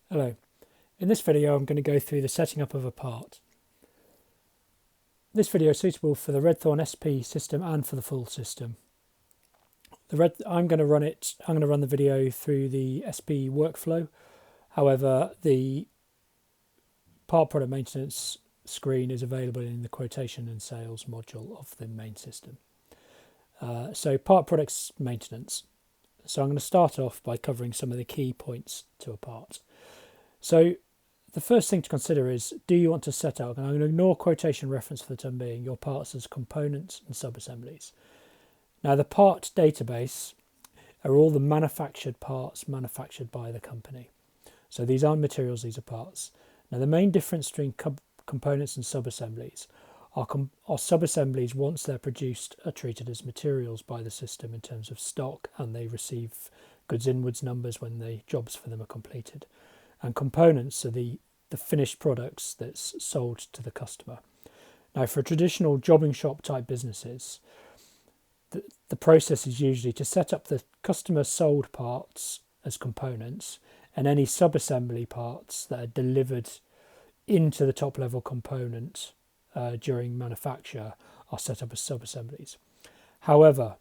Hello. In this video I'm going to go through the setting up of a part. This video is suitable for the Redthorn SP system and for the full system. I'm going to run the video through the SP workflow. However, the part product maintenance screen is available in the quotation and sales module of the main system. So part products maintenance. So I'm going to start off by covering some of the key points to a part. So the first thing to consider is, do you want to set out, and I'm going to ignore quotation reference for the time being, your parts as components and subassemblies. Now the part database are all the manufactured parts manufactured by the company. So these aren't materials, these are parts. Now the main difference between components and subassemblies are subassemblies, once they're produced, are treated as materials by the system in terms of stock, and they receive goods inwards numbers when the jobs for them are completed. And components are the finished products that's sold to the customer. Now for traditional jobbing shop type businesses, the process is usually to set up the customer sold parts as components, and any subassembly parts that are delivered into the top level component during manufacture are set up as subassemblies. However,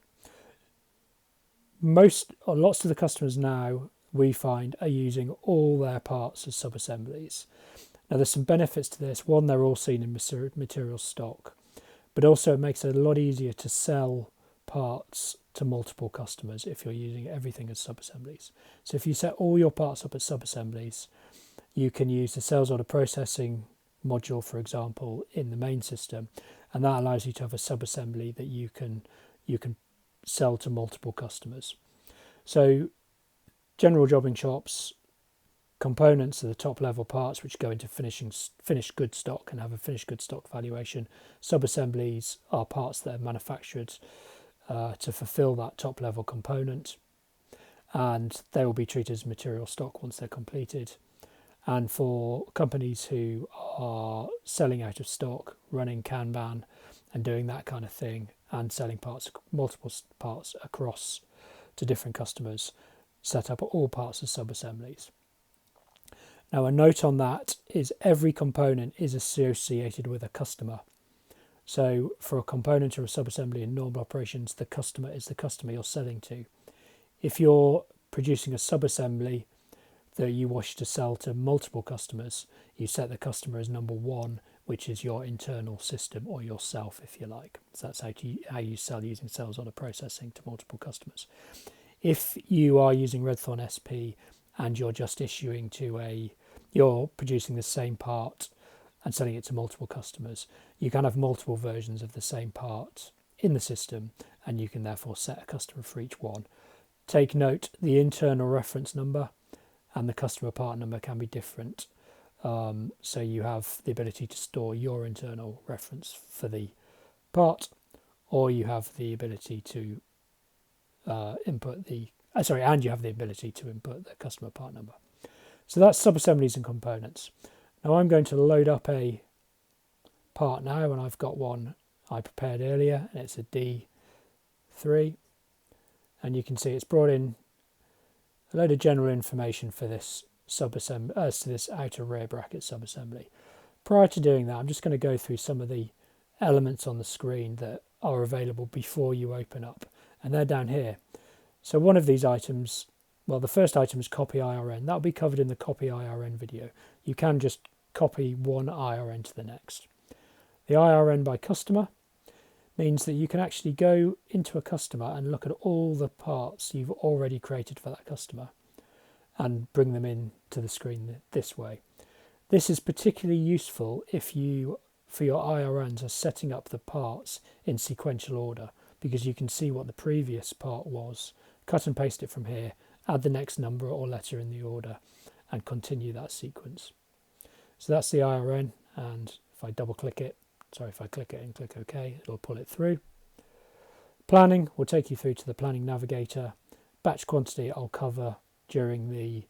lots of the customers now, we find, are using all their parts as subassemblies. Now there's some benefits to this. One, they're all seen in material stock, but also it makes it a lot easier to sell parts to multiple customers if you're using everything as subassemblies. So if you set all your parts up as subassemblies, you can use the sales order processing module, for example, in the main system, and that allows you to have a subassembly that you can sell to multiple customers. So general jobbing shops, components are the top level parts which go into finished good stock and have a finished good stock valuation. Subassemblies are parts that are manufactured to fulfill that top level component, and they will be treated as material stock once they're completed. And for companies who are selling out of stock, running Kanban and doing that kind of thing, and selling multiple parts across to different customers, set up all parts as subassemblies. Now a note on that is every component is associated with a customer. So for a component or a subassembly in normal operations, the customer is the customer you're selling to. If you're producing a subassembly that you wish to sell to multiple customers, you set the customer as number one, which is your internal system, or yourself if you like. So that's how you sell using sales order processing to multiple customers. If you are using Redthorn SP and you're just you're producing the same part and selling it to multiple customers, you can have multiple versions of the same part in the system, and you can therefore set a customer for each one. Take note, the internal reference number and the customer part number can be different. So you have the ability to store your internal reference for the part, or you have the ability to input the customer part number. So that's subassemblies and components. Now I'm going to load up a part now, and I've got one I prepared earlier, and it's a D3, and you can see it's brought in a load of general information for this this outer rear bracket subassembly. Prior to doing that, I'm just going to go through some of the elements on the screen that are available before you open up, and they're down here. So one of these items, well, the first item is copy IRN. That'll be covered in the copy IRN video. You can just copy one IRN to the next. The IRN by customer means that you can actually go into a customer and look at all the parts you've already created for that customer and bring them in to the screen this way. This is particularly useful if you, for your IRNs, are setting up the parts in sequential order, because you can see what the previous part was, cut and paste it from here, add the next number or letter in the order, and continue that sequence. So that's the IRN, and if I click it and click OK, it'll pull it through. Planning will take you through to the planning navigator. Batch quantity I'll cover during the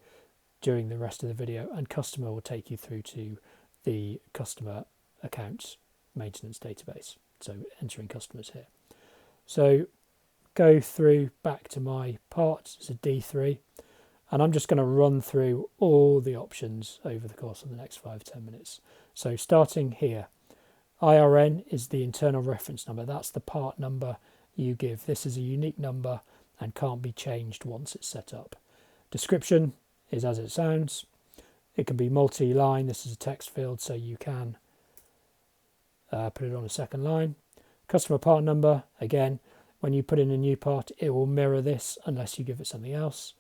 rest of the video, and customer will take you through to the customer account maintenance database, so entering customers here. So go through back to my part. It's a D3. And I'm just going to run through all the options over the course of the next 5-10 minutes. So starting here, IRN is the internal reference number. That's the part number you give. This is a unique number and can't be changed once it's set up. Description is as it sounds. It can be multi-line. This is a text field, so you can put it on a second line. Customer part number, again, when you put in a new part, it will mirror this unless you give it something else.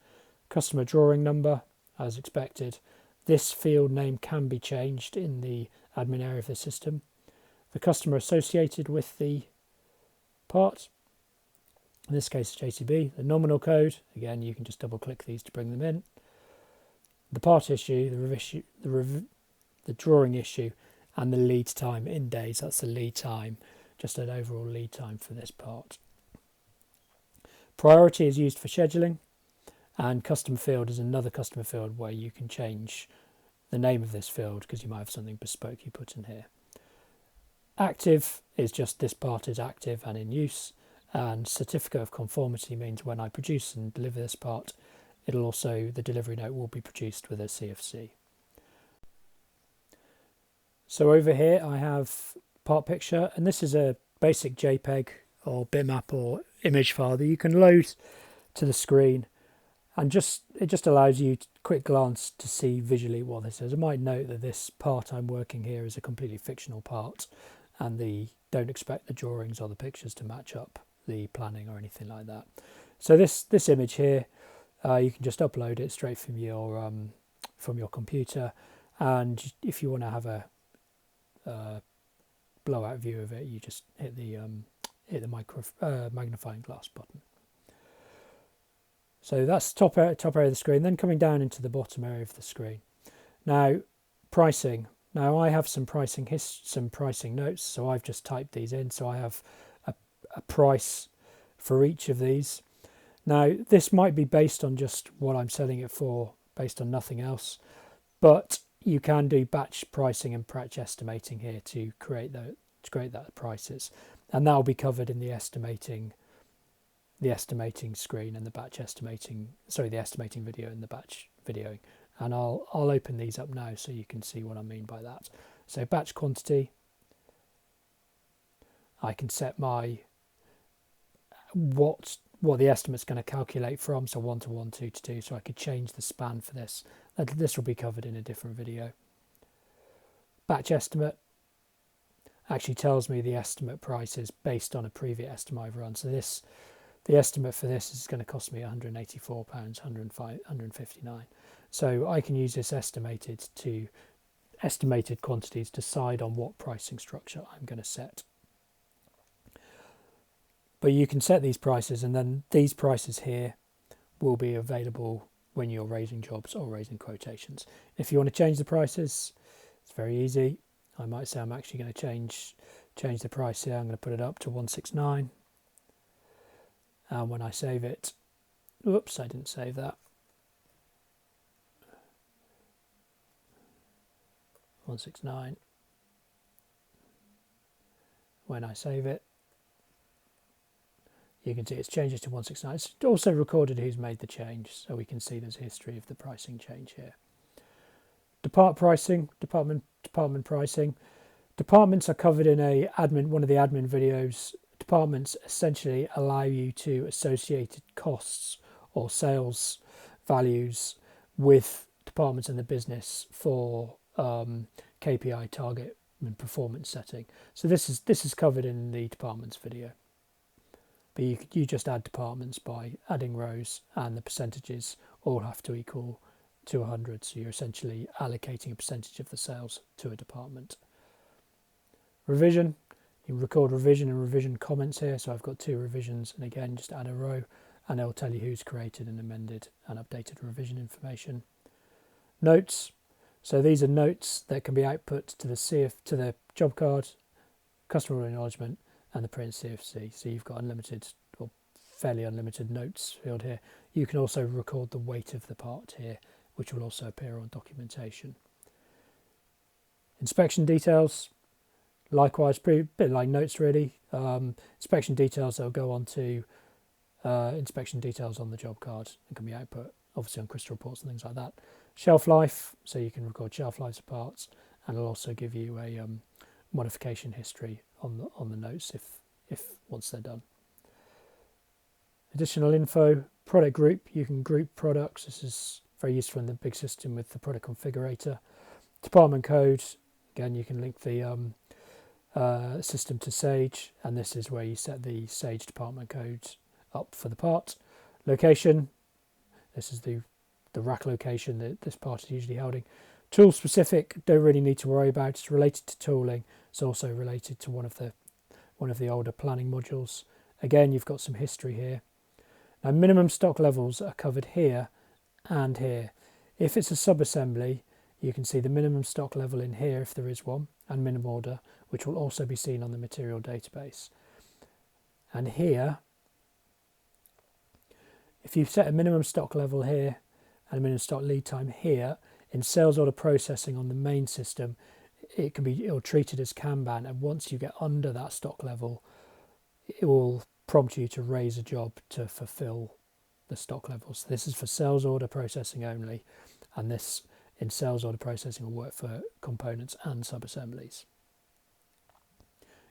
Customer drawing number, as expected. This field name can be changed in the admin area of the system. The customer associated with the part, in this case JCB. The nominal code, again, you can just double click these to bring them in. The part issue, the drawing issue, and the lead time in days. That's the lead time, just an overall lead time for this part. Priority is used for scheduling, and custom field is another customer field where you can change the name of this field because you might have something bespoke you put in here. Active is just this part is active and in use, and certificate of conformity means when I produce and deliver this part, it'll also, the delivery note will be produced with a CFC. So over here I have part picture, and this is a basic JPEG or bitmap or image file that you can load to the screen, and it just allows you to quick glance to see visually what this is. I might note that this part I'm working here is a completely fictional part, and don't expect the drawings or the pictures to match up the planning or anything like that. So this image here, you can just upload it straight from your computer, and if you want to have a blowout view of it, you just hit the magnifying glass button. So that's top area of the screen. Then coming down into the bottom area of the screen. Now pricing. Now I have some pricing notes, so I've just typed these in. So I have a price for each of these. Now this might be based on just what I'm selling it for, based on nothing else, but you can do batch pricing and batch estimating here to create that prices, and that will be covered in the estimating screen and the batch estimating, the estimating video and the batch videoing. And I'll open these up now so you can see what I mean by that. So batch quantity, I can set my what the estimate's going to calculate from, so 1 to 1, 2 to 2, so I could change the span for this. This will be covered in a different video. Batch estimate actually tells me the estimate prices based on a previous estimate I've run. So the estimate for this is going to cost me £184, 159. So I can use this estimated quantities to decide on what pricing structure I'm going to set. But you can set these prices, and then these prices here will be available when you're raising jobs or raising quotations. If you want to change the prices, it's very easy. I might say I'm actually going to change the price here. I'm going to put it up to 169. And when I save it, oops, I didn't save that. 169. When I save it, you can see it's changed to 169. It's also recorded who's made the change, so we can see there's a history of the pricing change here. Department pricing. Departments are covered in one of the admin videos. Departments essentially allow you to associate costs or sales values with departments in the business for KPI target and performance setting. So this is covered in the departments video. But you just add departments by adding rows, and the percentages all have to equal to 100. So you're essentially allocating a percentage of the sales to a department. Revision. You record revision and revision comments here. So I've got 2 revisions, and again, just add a row, and it'll tell you who's created and amended and updated revision information. Notes. So these are notes that can be output to the job card, customer acknowledgement, and the print CFC. So you've got unlimited or fairly unlimited notes field here. You can also record the weight of the part here, which will also appear on documentation. Inspection details, likewise, a bit like notes really. Inspection details, they'll go on to inspection details on the job card and can be output obviously on crystal reports and things like that. Shelf life, so you can record shelf lives of parts, and it'll also give you a modification history on the notes if once they're done. Additional info, product group, you can group products. This is very useful in the big system with the product configurator. Department code, again you can link the system to Sage, and this is where you set the Sage department code up for the part. Location, this is the rack location that this part is usually holding. Tool specific, don't really need to worry about. It's related to tooling. It's also related to one of the older planning modules. Again, you've got some history here. Now, minimum stock levels are covered here and here. If it's a sub-assembly, you can see the minimum stock level in here if there is one, and minimum order, which will also be seen on the material database. And here, if you set a minimum stock level here and a minimum stock lead time here, in sales order processing on the main system, it'll treat it as Kanban, and once you get under that stock level, it will prompt you to raise a job to fulfill the stock levels. This is for sales order processing only, and this in sales order processing will work for components and sub-assemblies.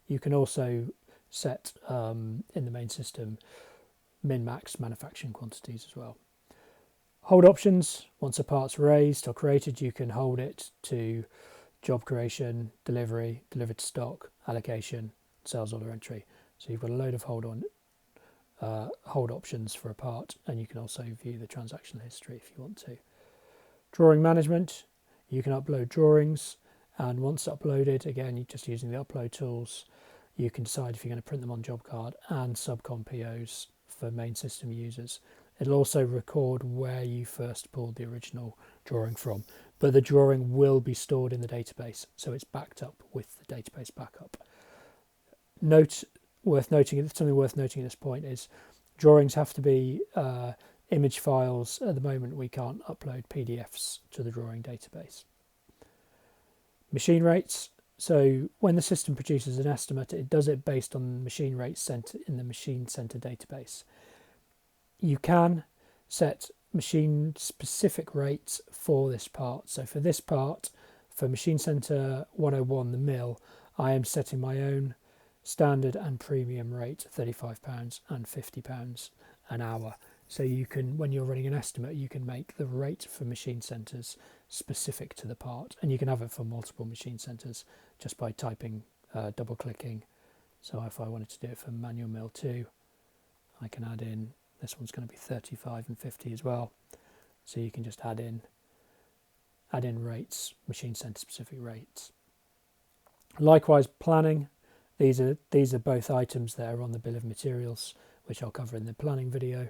You can also set in the main system min-max manufacturing quantities as well. Hold options, once a part's raised or created, you can hold it to job creation, delivery, delivered to stock, allocation, sales order entry. So you've got a load of hold options for a part, and you can also view the transactional history if you want to. Drawing management, you can upload drawings, and once uploaded, again, you're just using the upload tools, you can decide if you're going to print them on job card and subcon POs for main system users. It'll also record where you first pulled the original drawing from, but the drawing will be stored in the database, so it's backed up with the database backup. Something worth noting at this point is drawings have to be image files. At the moment, we can't upload PDFs to the drawing database. Machine rates. So when the system produces an estimate, it does it based on machine rates sent in the Machine Center database. You can set machine specific rates for this part. So for this part, for Machine Center 101, the mill, I am setting my own standard and premium rate, £35 and £50 an hour. So you can, when you're running an estimate, you can make the rate for machine centres specific to the part, and you can have it for multiple machine centres just by typing, double clicking. So if I wanted to do it for manual mill 2, I can add in, this one's going to be 35 and 50 as well. So you can just add in rates, machine centre specific rates. Likewise, planning. These are both items that are on the bill of materials, which I'll cover in the planning video.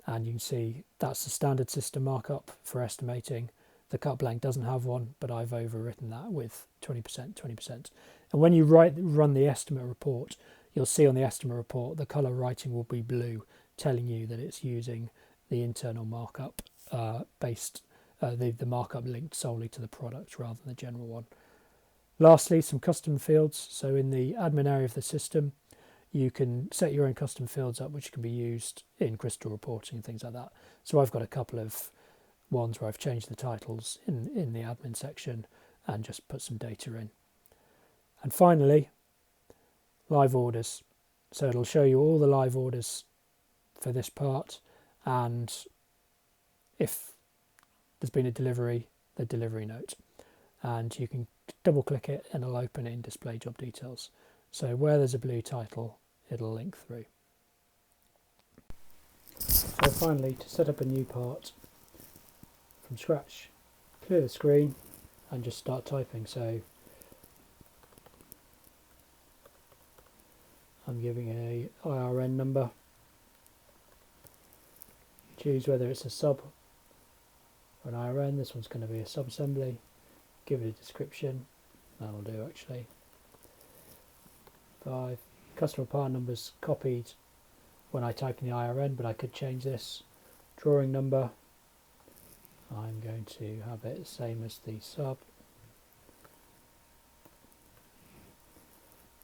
And you can see that's the standard system markup for estimating. The cut blank doesn't have one, but I've overwritten that with 20%, 20%. And when you run the estimate report, you'll see on the estimate report the colour writing will be blue, telling you that it's using the internal markup the markup linked solely to the product rather than the general one. Lastly, some custom fields. So in the admin area of the system, you can set your own custom fields up, which can be used in crystal reporting and things like that. So I've got a couple of ones where I've changed the titles in the admin section and just put some data in. And finally, live orders. So it'll show you all the live orders for this part, and if there's been a delivery, the delivery note. And you can double click it and it'll open in display job details. So where there's a blue title, it'll link through. So finally, to set up a new part from scratch, clear the screen and just start typing. So I'm giving a IRN number. Choose whether it's a sub or an IRN. This one's going to be a sub-assembly. Give it a description. That'll do actually. 5. Customer part numbers copied when I type in the IRN, but I could change this. Drawing number, I'm going to have it the same as the sub.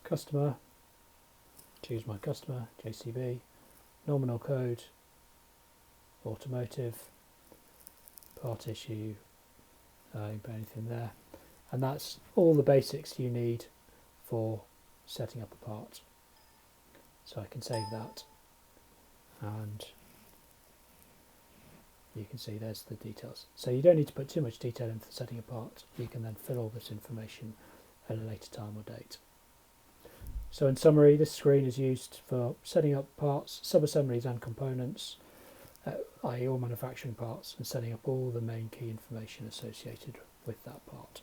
Customer, choose my customer, JCB. Nominal code, automotive. part issue, put anything there, and that's all the basics you need for setting up a part. So I can save that, and you can see there's the details. So you don't need to put too much detail in for setting a part. You can then fill all this information at a later time or date. So in summary, this screen is used for setting up parts, sub-assemblies and components, i.e. all manufacturing parts, and setting up all the main key information associated with that part.